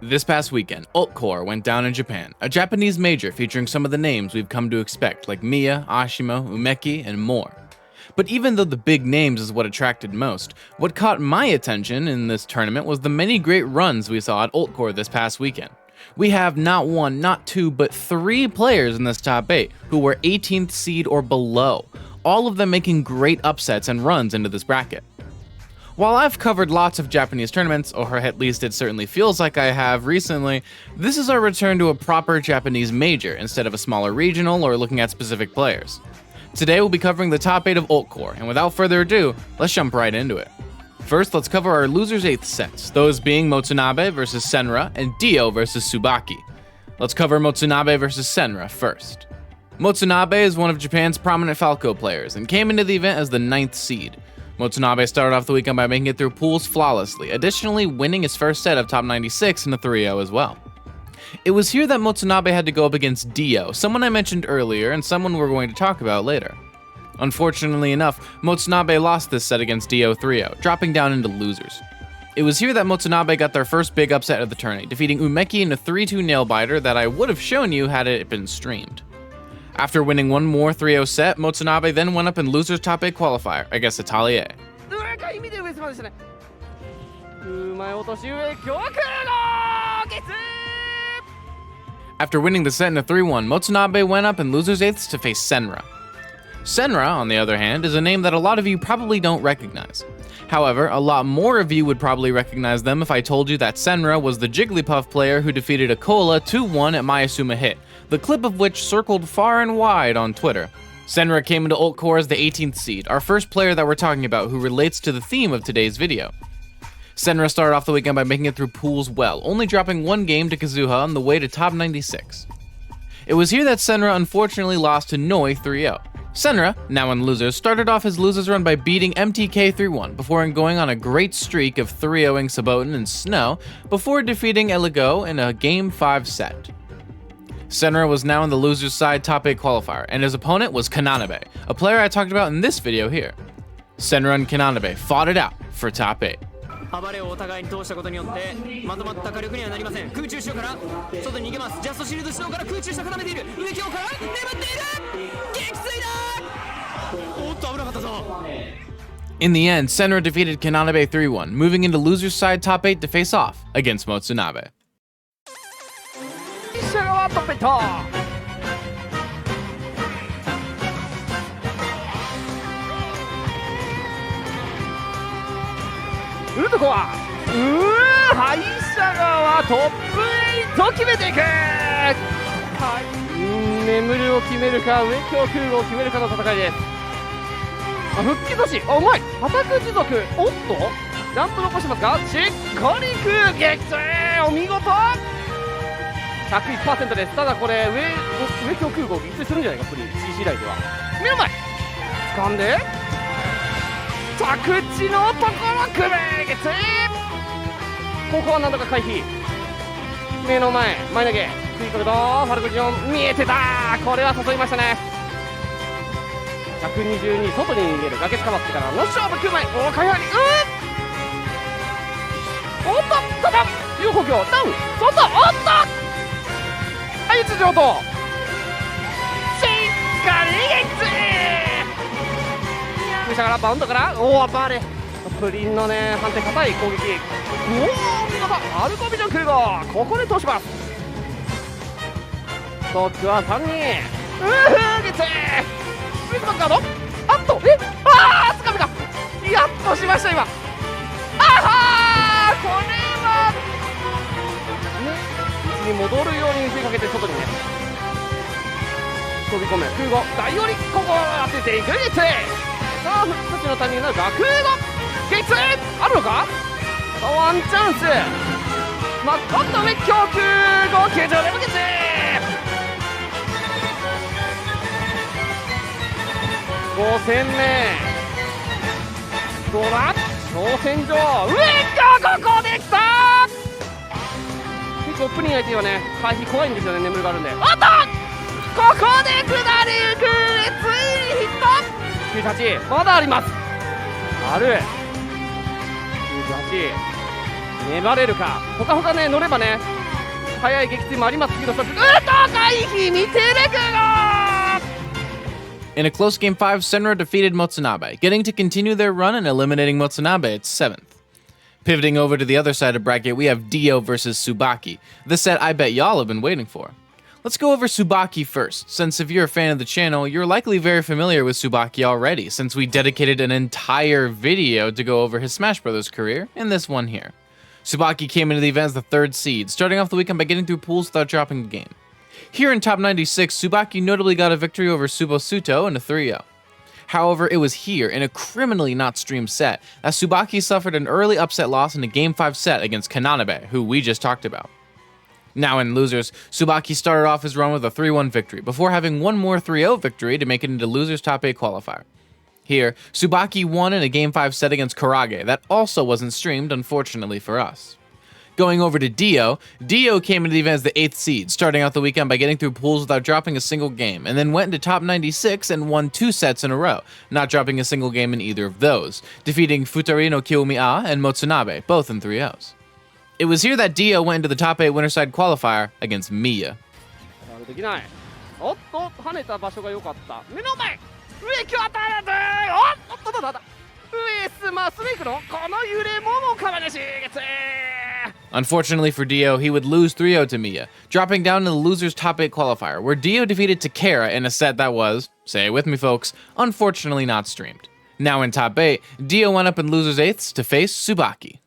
This past weekend, UltCore went down in Japan, a Japanese major featuring some of the names we've come to expect like Miya, Ashimo, Umeki, and more. But even though the big names is what attracted most, what caught my attention in this tournament was the many great runs we saw at UltCore this past weekend. We have not one, not two, but 3 players in this top 8 who were 18th seed or below, all of them making great upsets and runs into this bracket. While I've covered lots of Japanese tournaments, or at least it certainly feels like I have recently, this is our return to a proper Japanese major instead of a smaller regional or looking at specific players. Today we'll be covering the top 8 of UltCore, and without further ado, let's jump right into it. First, let's cover our losers' 8th sets, those being Motsunabe versus Senra and Dio versus Tsubaki. Let's cover Motsunabe versus Senra first. Motsunabe is one of Japan's prominent Falco players and came into the event as the 9th seed. Motsunabe started off the weekend by making it through pools flawlessly, additionally winning his first set of top 96 in a 3-0 as well. It was here that Motsunabe had to go up against Dio, someone I mentioned earlier and someone we're going to talk about later. Unfortunately enough, Motsunabe lost this set against Dio 3-0, dropping down into losers. It was here that Motsunabe got their first big upset of the tourney, defeating Umeki in a 3-2 nail-biter that I would have shown you had it been streamed. After winning one more 3-0 set, Motsunabe then went up in losers top 8 qualifier against Atelier. After winning the set in a 3-1, Motsunabe went up in losers 8ths to face Senra. Senra, on the other hand, is a name that a lot of you probably don't recognize. However, a lot more of you would probably recognize them if I told you that Senra was the Jigglypuff player who defeated Akola 2-1 at Mayasuma Hit, the clip of which circled far and wide on Twitter. Senra came into UltCore as the 18th seed, our first player that we're talking about who relates to the theme of today's video. Senra started off the weekend by making it through pools well, only dropping one game to Kazuha on the way to top 96. It was here that Senra unfortunately lost to Noi 3-0. Senra, now in losers, started off his losers run by beating MTK 3-1 before going on a great streak of 3-0ing Saboten and Snow before defeating Eligo in a Game 5 set. Senra was now in the losers side top 8 qualifier, and his opponent was Kananabe, a player I talked about in this video here. Senra and Kananabe fought it out for top 8. In the end, Senra defeated Kananabe 3-1, moving into losers side top 8 to face off against Motsunabe. UltCore 敗者側トップ8決めていく眠るを決めるか上京空母を決めるかの戦いです。復帰年うまい破卓持続おっとジャンプ残してますがしっかりいく撃墜お見事 101% です。ただこれ上京空母を撃墜するんじゃないかプリ CC ライトは目の前掴んで着地のところくめ撃墜ここはなんとか回避目の前前投げ食い込むとファルコジオン見えてたこれは誘いましたね122外に逃げる崖つかまってからの勝負9枚おおかやりおっとただ両補強ダウン外おっとはい地上としっかり撃墜空車からバウンドからおおバーレプリンのね判定硬い攻撃おお見事アルコビジョン空母ここで通しますストックは3人撃墜ウィズバックガードあっとつかみかやっとしました今これはね位置に戻るように見せかけて外にね飛び込め空母大寄りここ当てていく撃墜さあ復活のタイミングになるか空母撃墜あるのかワンチャンス今度上京空母球場でも撃墜5戦目どうだ挑戦状上京ここできた結構プリン相手はね回避怖いんですよね眠るがあるんでおっとここで下りゆくついにヒット98まだありますある98粘れるか。ほかほかね、乗ればね、速い撃墜もありますけど、回避見てるか。 In a close Game 5, Senra defeated Motsunabe, getting to continue their run and eliminating Motsunabe at 7th. Pivoting over to the other side of bracket, we have Dio versus Tsubaki, the set I bet y'all have been waiting for. Let's go over Tsubaki first, since if you're a fan of the channel, you're likely very familiar with Tsubaki already, since we dedicated an entire video to go over his Smash Bros. Career in this one here. Tsubaki came into the event as the 3rd seed, starting off the weekend by getting through pools without dropping a game. Here in top 96, Tsubaki notably got a victory over Subo Suto in a 3-0. However, it was here, in a criminally not streamed set, that Tsubaki suffered an early upset loss in a Game 5 set against Kananabe, who we just talked about. Now in losers, Tsubaki started off his run with a 3-1 victory, before having one more 3-0 victory to make it into losers top 8 qualifier. Here, Tsubaki won in a Game 5 set against Karage that also wasn't streamed, unfortunately for us. Going over to Dio came into the event as the 8th seed, starting out the weekend by getting through pools without dropping a single game, and then went into top 96 and won 2 sets in a row, not dropping a single game in either of those, defeating Futari no Kiyomi-A and Motsunabe, both in 3-0s. It was here that Dio went into the top 8 winner side qualifier against Miya. できない。おっと跳ねた場所が良かった。目の前上今日当たらず。おっと上まっすぐ行くの。この揺れも川西月。 Unfortunately for Dio, he would lose 3-0 to Miya, dropping down to the losers top 8 qualifier, where Dio defeated Takara in a set that was, say it with me folks, unfortunately not streamed. Now in top 8, Dio went up in losers 8ths to face Tsubaki.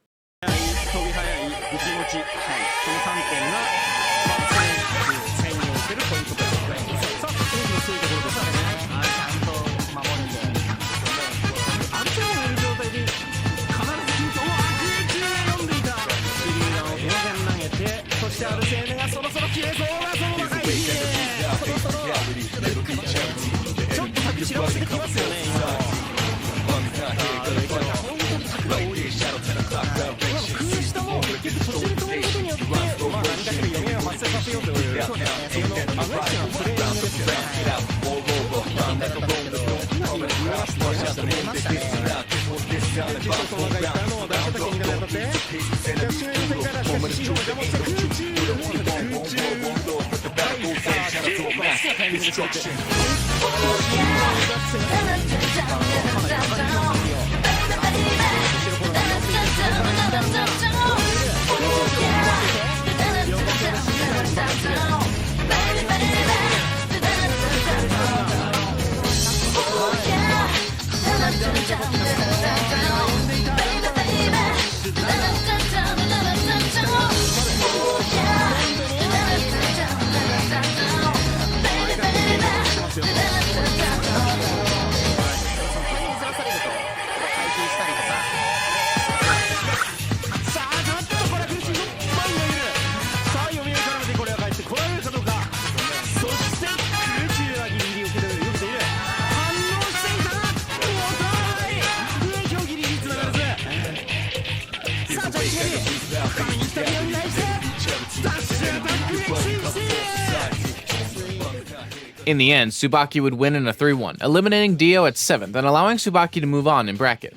In the end, Tsubaki would win in a 3-1, eliminating Dio at 7th and allowing Tsubaki to move on in bracket.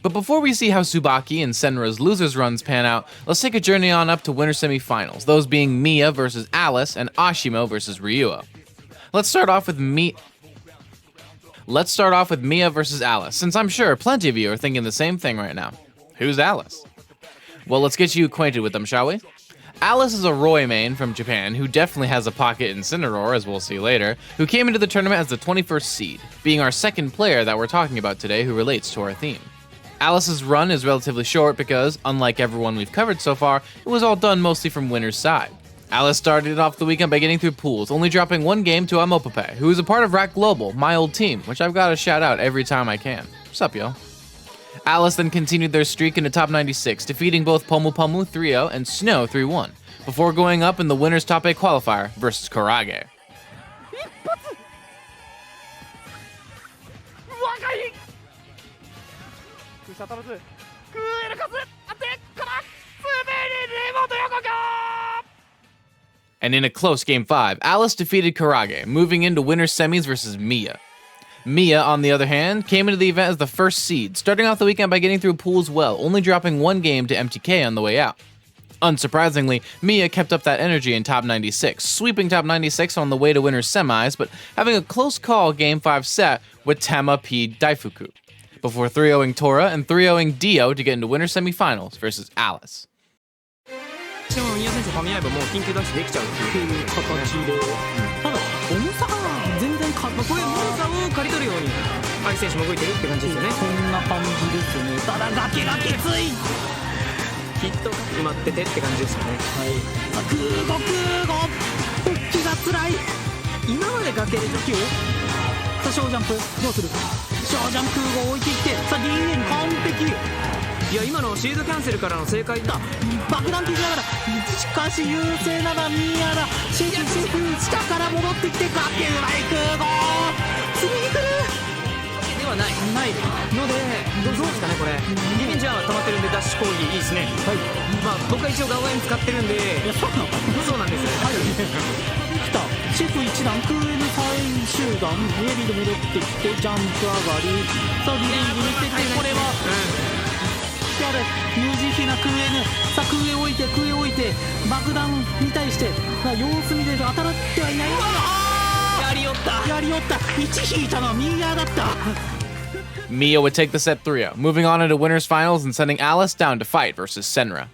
But before we see how Tsubaki and Senra's losers runs pan out, let's take a journey on up to winner semifinals, those being Miya versus Alice and Ashimo versus Ryuo. Let's start off with Miya versus Alice, since I'm sure plenty of you are thinking the same thing right now. Who's Alice? Well, let's get you acquainted with them, shall we? Alice is a Roy main from Japan who definitely has a pocket in Cineroar, as we'll see later, who came into the tournament as the 21st seed, being our second player that we're talking about today who relates to our theme. Alice's run is relatively short because, unlike everyone we've covered so far, it was all done mostly from winner's side. Alice started off the weekend by getting through pools, only dropping one game to Amopape, who is a part of Rack Global, my old team, which I've got to shout out every time I can. What's up, yo? Alice then continued their streak into top 96, defeating both Pomu Pomu 3-0 and Snow 3-1, before going up in the winner's top 8 qualifier versus Karage. And in a close Game 5, Alice defeated Karage, moving into winner's semis versus Miya. Miya, on the other hand, came into the event as the first seed, starting off the weekend by getting through pools well, only dropping one game to MTK on the way out. Unsurprisingly, Mia kept up that energy in top 96, sweeping top 96 on the way to winners semis, but having a close call Game 5 set with Tama P Daifuku, before 3-0ing Tora and 3-0ing Dio to get into winner semifinals versus Alice. 宮選手噛み合えばもう緊急ダッシュできちゃうっていう形で、ただ重さが全然これ重さを刈り取るように相手選手も動いてるって感じですよね。そんな感じですね。ただ崖がきつい。きっと埋まっててって感じですよね。はい。さあ空母復帰が辛い。今まで崖で時を。さあ小ジャンプどうする？小ジャンプ空母置いていってさあ DN 完璧。いや今のシールドキャンセルからの正解だ。爆弾消しながらしかし優勢ならミアだ。シェフ下から戻ってきて崖うまい空母次に来るではないのでどうですかねこれ。リベンジは溜まってるんでダッシュ攻撃いいですね。はい。まあ僕は一応ガオエン使ってるんで。いやそうなんですよ。はい。できたシェフ1段クール最終段エビで戻ってきてジャンプ上がりさあリベンジ見ててこれは無慈悲な空へさあ空へ置いて爆弾に対して様子見で当たってはいない。やりよった1引いたのはミーアだった。Mia would take the set 3-0, moving on into winners finals and sending Alice down to fight versus Senra.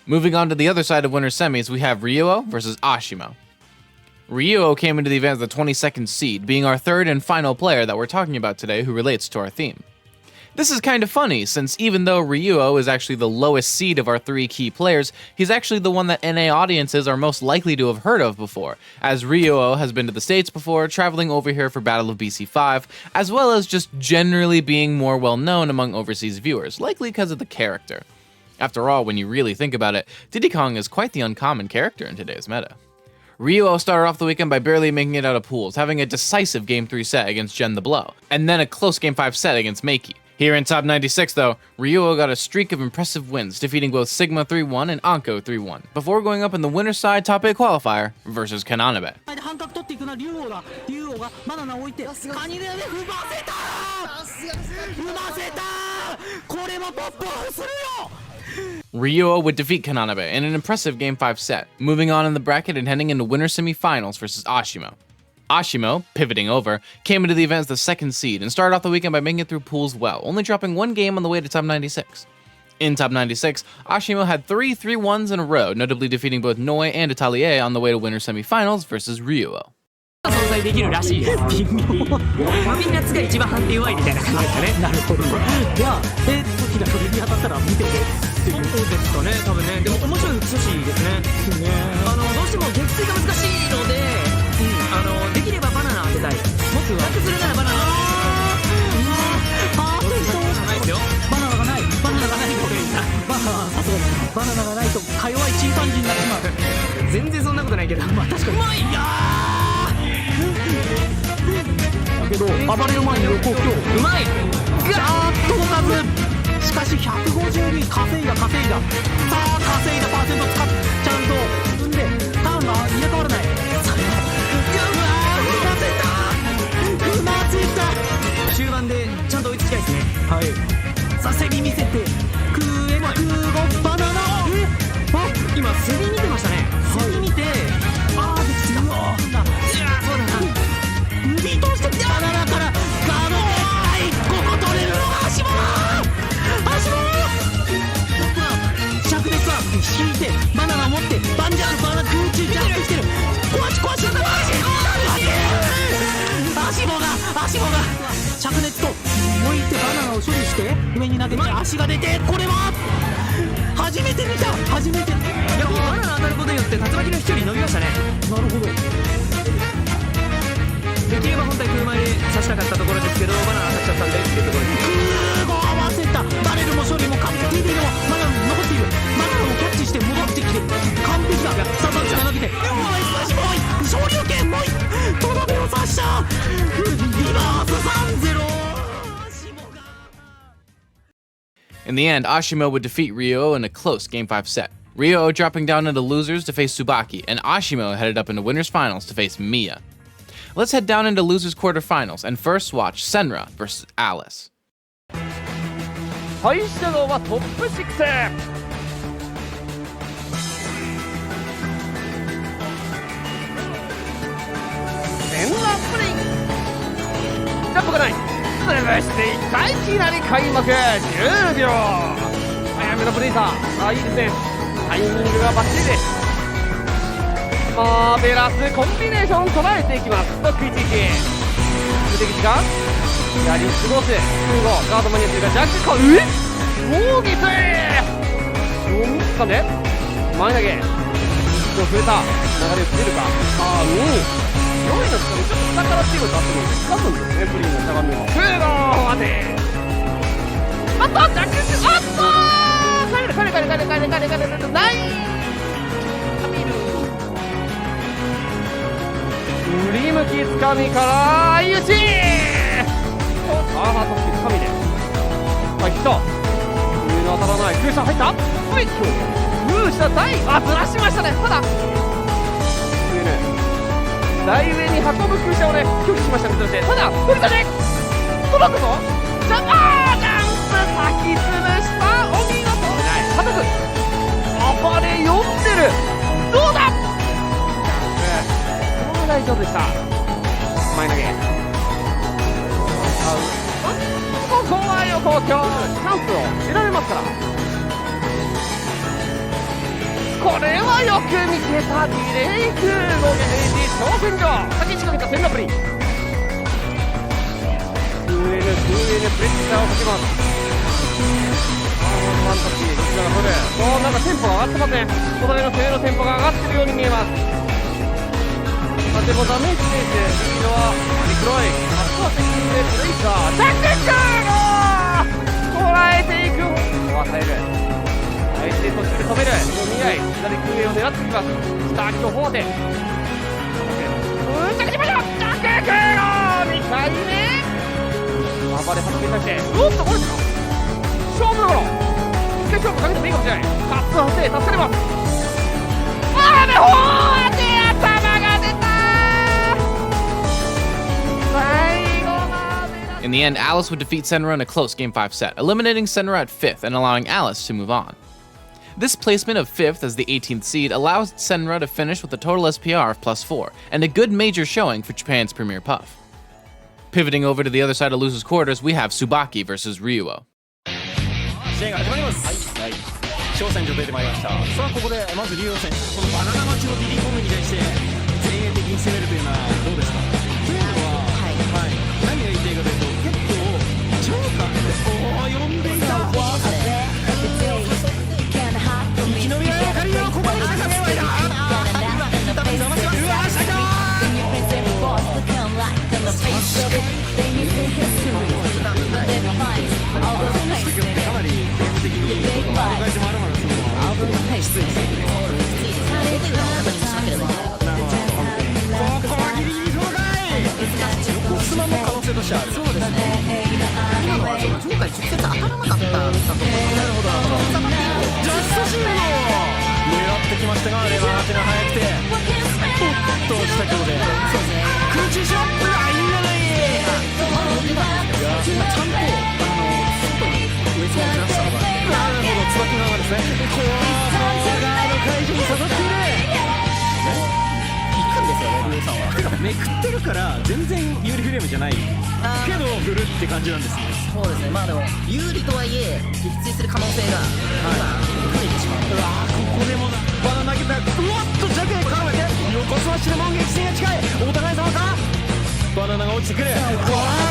Moving on to the other side of winners semis, we have Ryuo versus Ashimo. Ryuo came into the event as the 22nd seed, being our third and final player that we're talking about today who relates to our theme. This is kind of funny, since even though Ryuo is actually the lowest seed of our three key players, he's actually the one that NA audiences are most likely to have heard of before, as Ryuo has been to the States before, traveling over here for Battle of BC5, as well as just generally being more well-known among overseas viewers, likely because of the character. After all, when you really think about it, Diddy Kong is quite the uncommon character in today's meta. Ryuo started off the weekend by barely making it out of pools, having a decisive Game 3 set against Jen the Blow, and then a close Game 5 set against Meiki. Here in top 96 though, Ryuo got a streak of impressive wins, defeating both Sigma 3-1 and Anko 3-1, before going up in the winner's side top 8 qualifier versus Kananabe. Ryuo would defeat Kananabe in an impressive Game 5 set, moving on in the bracket and heading into winner semifinals versus Ashimo. Ashimo, pivoting over, came into the event as the second seed and started off the weekend by making it through pools well, only dropping one game on the way to top 96. In top 96, Ashimo had 3 3-1s in a row, notably defeating both Noi and Atelier on the way to winner semifinals versus Ryuo. 存在できるらしいです。微妙。まあみんなが一番判定弱いみたいな感じですかね。なるほど。じゃあ、時がそれに当たったら見てね。そうですかね、多分ね。でも面白い女子ですね。どうしても撃墜が難しいので、できればバナナ当てたい。僕は。楽するならバナナ。ないですよ。バナナがないとさすがにバナナがないとか弱いチンパンジーになってしまう。全然そんなことないけど、まあ確かに。うまいやだけど暴れる前に横強うまいガーッと届かず。しかし152稼いださあ稼いだパーセント使っちゃうとんでターンが入れ替わらない。うませた終盤でちゃんと追いつきたいですね。はい。さあセリ見せて空へ空語バナナ今セリ見てましたね。セリ見てできた。うわそうだな。リートしてきたバナナからガードここ取れるのが足元灼熱は引いてバナナを持ってバンジャールバナナ空中ジャンプしてる。壊しちゃった足棒が灼熱と置いてバナナを処理して上に投げて足が出てこれは初めて見た。いやバナナ当たることによって竜巻の飛距離伸びましたね。なるほど。できれば本体空前で刺したかったところですけどバナナ当たっちゃったんでっていうところに空母合わせた。バレルも処理も完璧でもバナナ残っている。バナナをキャッチして戻ってきて完璧だ。さばき投げて勝利権もうとどめを刺したリバース 3-0。 In the end, Ashimo would defeat Ryuo in a close Game 5 set, Ryuo dropping down into losers to face Tsubaki, and Ashimo headed up into winners finals to face Mia. Let's head down into losers quarterfinals and first watch Senra versus Alice. 対してのはトップ6。潰していった。いきなり開幕10秒。早めのブレイザー。いいですね。タイミングがバッチリです。マーベラスコンビネーション捉えていきます。ストック11無敵時間やり過ごす。空後ガードマニアというかジャックか。攻撃読みつかんで前投げ触れた。流れ出るか。4位の下にちょっと下からっていうことあってもつかむんですね。プリンのしゃがみも空後までジャックシュ彼ない振り向きつかみから相打ち。ハートつかみでヒット。上の当たらない。空射入った。空射大ずらしましたね。ただ大上に運ぶ空射をね拒否しましたね。そしてただ振り風届くぞ。ジャンプ先潰した。お見事。はたく暴れ読んでる。どうだ。大丈夫でした。前投げここは横強チャンスを得られますから。これはよく見てた。ディレイクのゲージ挑戦状先に仕掛けたセンナプリン。2N プレッシャーをかけます。ワンタッチどちらが取る。なんかテンポが上がってません。お互いの攻めのテンポが上がってるように見えます。でもダメージステージリードは黒い。あとは責任でブレイカージャックシュー捉えていく。与える相手途中で止める。見合い左空へを狙ってきます。下秋とフォーテ着地ましょう。ジャッククロ2回目暴れ発見させてこれですか。勝負の頃一回勝負かけてもいいかもしれない。カッツ発生助かります。フォーテ頭が出た。In the end, Alice would defeat Senra in a close Game 5 set, eliminating Senra at 5th and allowing Alice to move on. This placement of 5th as the 18th seed allows Senra to finish with a total SPR of +4, and a good major showing for Japan's Premier Puff. Pivoting over to the other side of losers quarters, we have Tsubaki versus Ryuo. 試合が始まります。はい、勝戦場出てまいりました。さあここでまず竜王選手、このバナナ待ちのリリーコムに対して前衛的に攻めるというのはどうですか。というのは、何が言いたいかというと、結構ジョーカーって呼んでいた。生き延びられる仮をここに来たかった。そうですね。今のはちょっとジョーカーに直接当たらなかったんだと思う。なるほど。ジャストシールド狙ってきましたが、レバー当てが速くておっとしたことで空中ショップがいいんじゃない。今ちゃんと外に上様をずらしたのが、なるほど、椿側ですね。こうガード解除に刺さっている。行くんですよね、上さんは。てかめくってるから全然有利フレームじゃないけど振るって感じなんですね。そうですね。まあでも有利とはいえ撃墜する可能性が今増えてしまう。うわー、ここでもバナナ投げた。うわっとジャケ絡めて横スマッシュでも撃戦が近い。お互い様か。バナナが落ちてくる。うわー、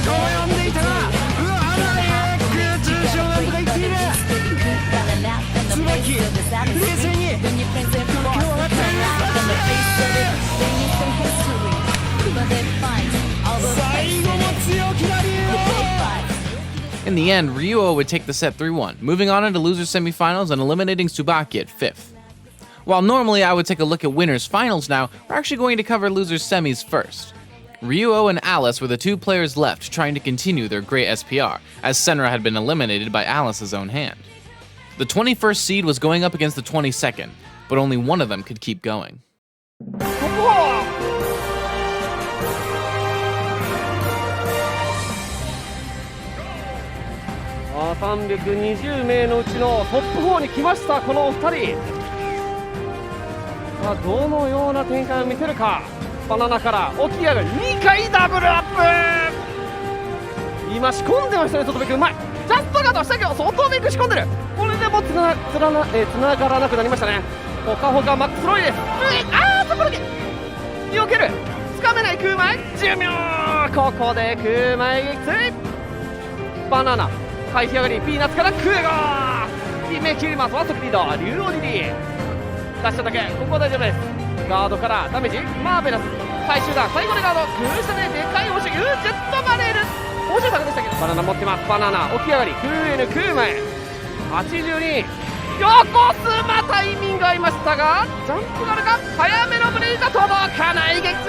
こう呼んでいたが、うわー、空中ショーなんとか言っている。椿冷静に今日は上がっている。In the end, Ryuo would take the set 3-1, moving on into losers semifinals and eliminating Tsubaki at 5th. While normally I would take a look at winners finals now, we're actually going to cover losers semis first. Ryuo and Alice were the two players left trying to continue their great SPR, as Senra had been eliminated by Alice's own hand. The 21st seed was going up against the 22nd, but only one of them could keep going. 320名のうちのトップ4に来ました。このお二人、さあどのような展開を見せるか。バナナから起き上がる2回ダブルアップ。今仕込んでましたね、外ビックうまい。ジャストガードしたけど外ビック仕込んでる。これでもつながらなくなりましたね。ほかほかマックスロイです。あーそこだけ避ける。つかめない空前寿命。ここで空前撃墜。バナナ回避上がりピーナッツからクエガー決め切ります。ワンストップリード竜王リリー出しただけ。ここは大丈夫です。ガードからダメージマーベラス最終弾最後でガード空下ででかい星ジェットバレル面白い作でしたけどバナナ持ってます。バナナ起き上がり空への空前82横スマタイミング合いましたがジャンプがあるか早めのブレイザ届かない撃墜。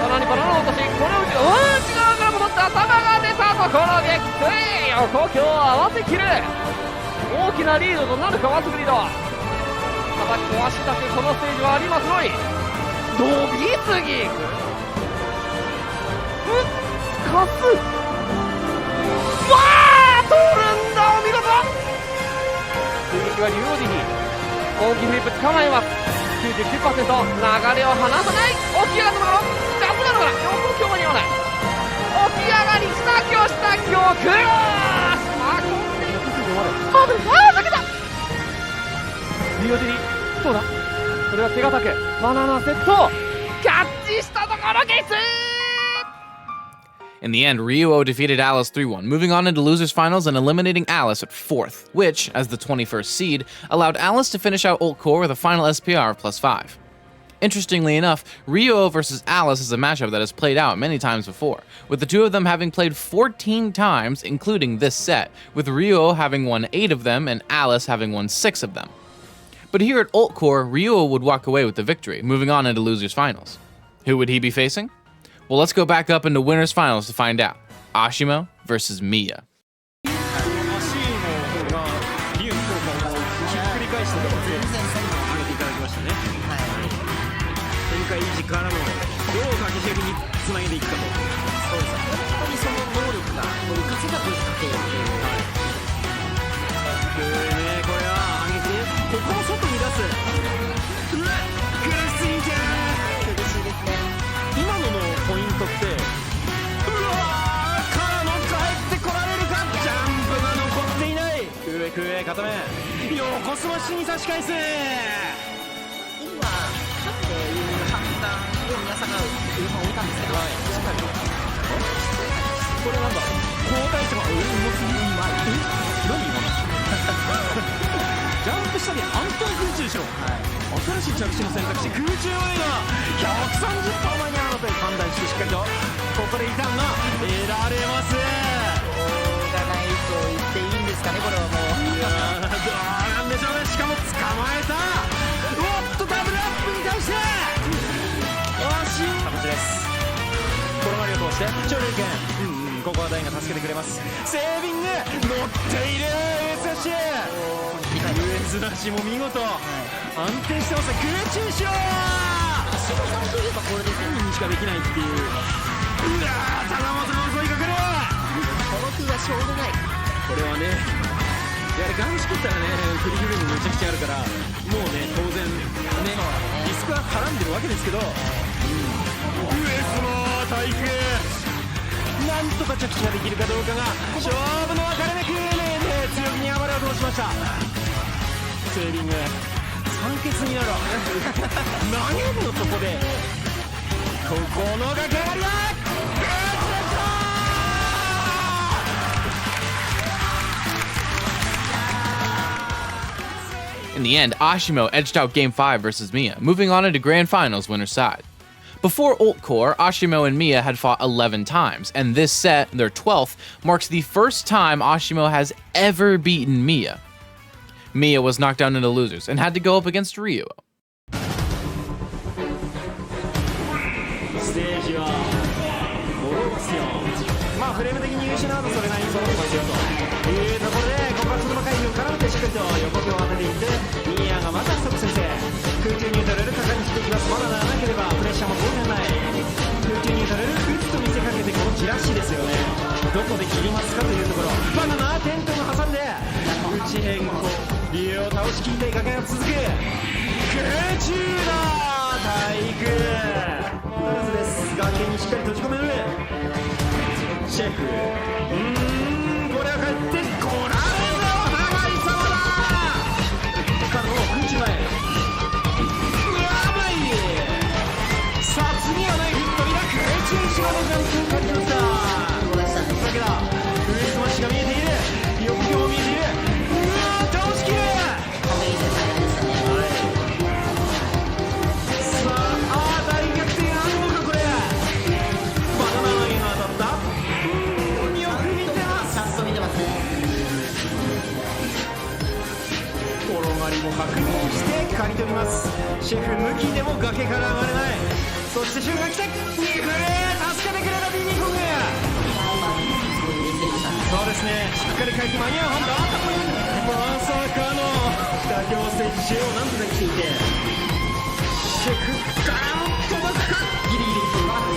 さらにバナナ落としこの内側から戻った頭が出たところ撃墜。横強合わせきる大きなリードとなるかワンスクリード。ただ壊したくこのステージはありますのに伸びすぎかすわあ取るんだお見事。攻撃は竜王ジヒ大きいフリップ捕まえます。 99% 流れを離さない。起き上がったところジャンプなのかな。横強間に合わない。起き上がりした強した強クロースあー抜けた。竜王ジヒどうだこれは手堅くバナナセットキャッチしたところゲッツー。In the end, Ryuo defeated Alice 3-1, moving on into losers finals and eliminating Alice at 4th, which, as the 21st seed, allowed Alice to finish out UltCore with a final SPR of +5. Interestingly enough, Ryuo versus Alice is a matchup that has played out many times before, with the two of them having played 14 times, including this set, with Ryuo having won 8 of them and Alice having won 6 of them. But here at UltCore, Ryuo would walk away with the victory, moving on into losers finals. Who would he be facing? Well, let's go back up into winners finals to find out. Ashimo versus Mia. からのどう駆け引きにつなげていくかと。そうです。本当にその能力が浮かせた分だけ。はい。ね、これは上げてここを外に出す。うわ、苦しすぎちゃう。苦しいですね。今ののポイントって、うわーからの帰ってこられるか。ジャンプが残っていない。クエ固め。横スマッシュに差し返す。皆さんが置いたんですけど、しっかりとこれなんだ交代してもうまい何今のジャンプ下に反対空中でしょ、はい、新しい着地の選択肢空中へが130%前にあるのと判断してしっかりとここでリターンが得られます。しょうがないと言っていいんですかね。これはもういやどうなんでしょうね。しかも捕まえた。おっとダブルアップに対して形です。コロナリを通して超流拳、ここはダイが助けてくれます。セービング乗っているエースダッシュ。エースダッシュも見事、安定してます。空中ショー橋本さんといえばこれで1000人にしかできないっていう。うわーただまさに襲いかかる。この空はしょうがない。これはねやはりガンしきったらねフリーフレームめちゃくちゃあるからもうね当然ねリスクは絡んでるわけですけど、上スマー対空なんとか着地ができるかどうかが勝負の分かれ目。強気に暴れを通しました。セービング酸欠になる投げるのとこでここの掛け上がりはIn the end, Ashimo edged out Game 5 versus Mia, moving on into Grand Finals winner's side. Before UltCore, Ashimo and Mia had fought 11 times, and this set, their 12th, marks the first time Ashimo has ever beaten Mia. Mia was knocked down into losers and had to go up against Ryuo. ステージは戻りますよ。まあフレーム的に優秀なのそれなりに揃ってますよというところでコンパクトの回避を絡めてしっかりと横手を当てていってミアがまたストップ先生空中に打たれる果敢に振っていきます。まだなければプレッシャーも当然ない。空中に打たれる打つと見せかけてこのじらしですよね。どこで切りますかというところバナナテントの挟んで内変更竜を倒し切って加減が続く。空中だ体育2つです。崖にしっかり閉じ込める。しシェフこれは帰ってこられるぞ長井様だカノを口前やばいさあ次はナイフ飛びだ空中島のジャンプをかけましただけだフルスマッシュが見えている横強も見えている倒しきるさあ大逆転あるのかこれバナナマンが当たったよく見てますちゃんと見てますね転がりも確認して刈り取りますシェフ向きでも崖から上がれないそしてシェフが来て肉助けてくれたビビコグそうですねしっかり回避間に合う判断まさかの妥協ステージ中をなんとか来ていてシェフガーン届くかギリギリ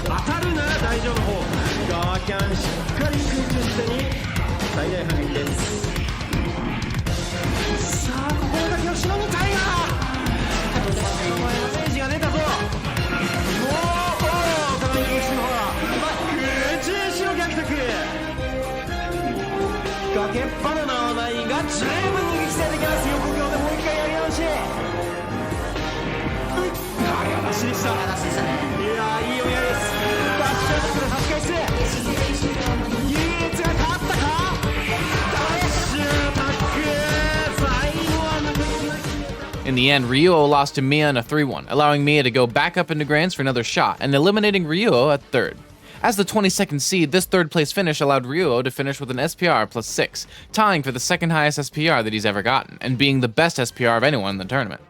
当たるなら大丈夫方ガーキャンしっかり空中下に最大反撃ですさあここだけ後ろにタイガーマヨネージが出たぞ崖っぱなナオナイが十分に撃墜できます横強でもう一回やり直しあれはなしでしたいやいい読み合いですバッシュアップで差し返す優越が変わったかダッシュタック最後は抜けない In the end, Ryuo lost to Mia in a 3-1, allowing Mia to go back up into Grands for another shot and eliminating Ryuo at third. As the 22nd seed, this third place finish allowed Ryuo to finish with an SPR plus 6, tying for the second highest SPR that he's ever gotten, and being the best SPR of anyone in the tournament.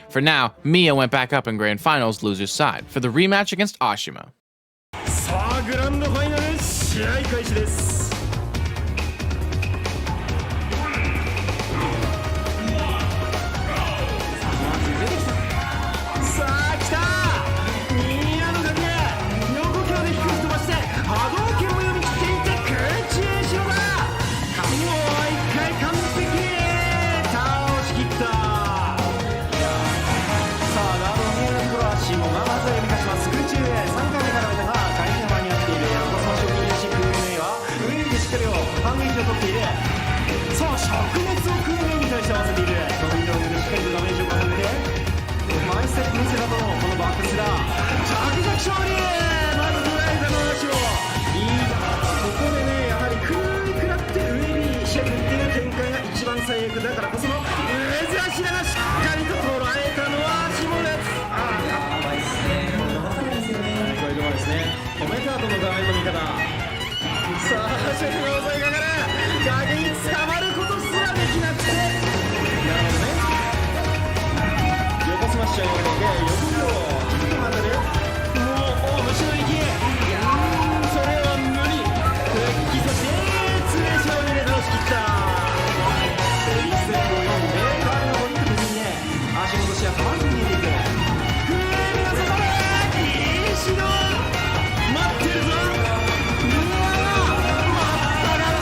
For now, Mia went back up in Grand Finals loser's side for the rematch against Ashima. さあグランドファイナル試合開始ですだからこその珍しいながしっかりと捉えたのは下ですやばいっすねこういうところですねコメントアートの画面の見方さあシェフの襲いかかる崖に捕まることすらできなくてなるほどね横スマッシュを入れて横をちょっと待ってるもう虫の息それは無理復帰そして通連者を入れ倒しきった足元視野変わって見えていく風味が刺されいい指導待ってるぞうわ真っ逆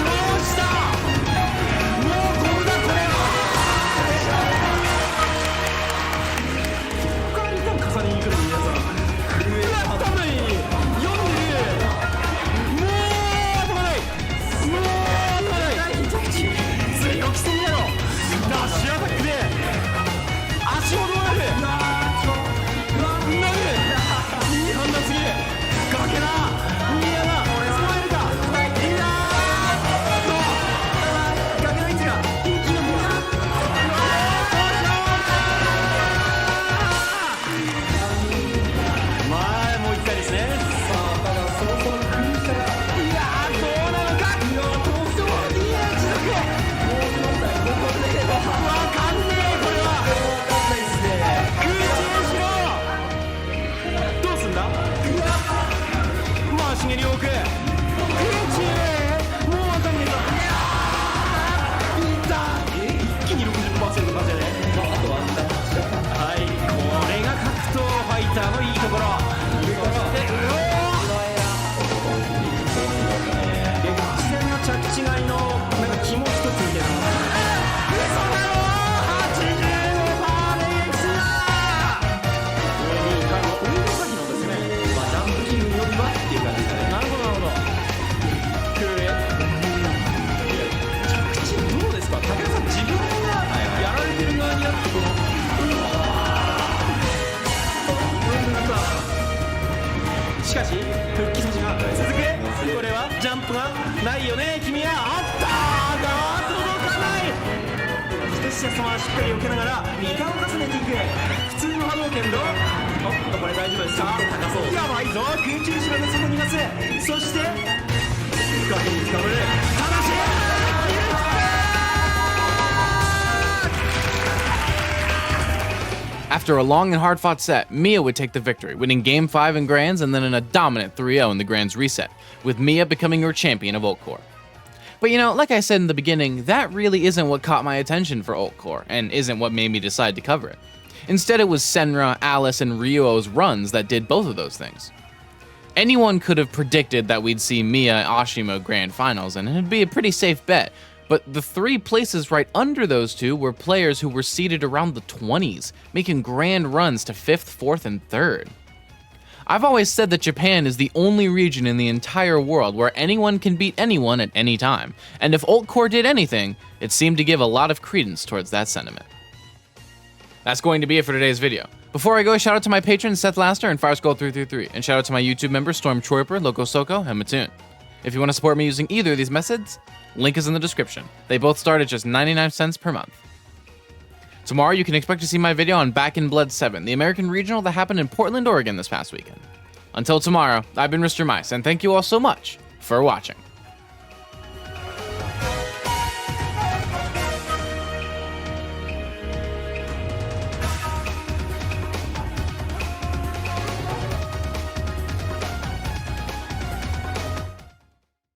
ないよね君は。あったーが届かない。しかしシャス様はしっかり避けながら2回を重ねていく。普通の波動拳どおっとこれ大丈夫ですか。高そう。やばいぞ空中芝が外に出す。そして深くに捕まる。ただしAfter a long and hard-fought set, Mia would take the victory, winning Game 5 in Grands and then in a dominant 3-0 in the Grands reset, with Mia becoming your champion of UltCore. But you know, like I said in the beginning, that really isn't what caught my attention for UltCore, and isn't what made me decide to cover it. Instead, it was Senra, Alice, and Ryuo's runs that did both of those things. Anyone could have predicted that we'd see Mia and Ashimo Grand Finals, and it'd be a pretty safe bet. But the 3 places right under those two were players who were seeded around the 20s, making grand runs to 5th, 4th, and 3rd. I've always said that Japan is the only region in the entire world where anyone can beat anyone at any time, and if UltCore did anything, it seemed to give a lot of credence towards that sentiment. That's going to be it for today's video. Before I go, shout out to my patrons Seth Laster and FireSkull333, and shout out to my YouTube members Stormtrooper, Loco Soko, and Mattoon. If you want to support me using either of these methods, link is in the description. They both start at just 99 cents per month. Tomorrow you can expect to see my video on Back in Blood 7, the American regional that happened in Portland, Oregon this past weekend. Until tomorrow, I've been Mr. Mice, and thank you all so much for watching.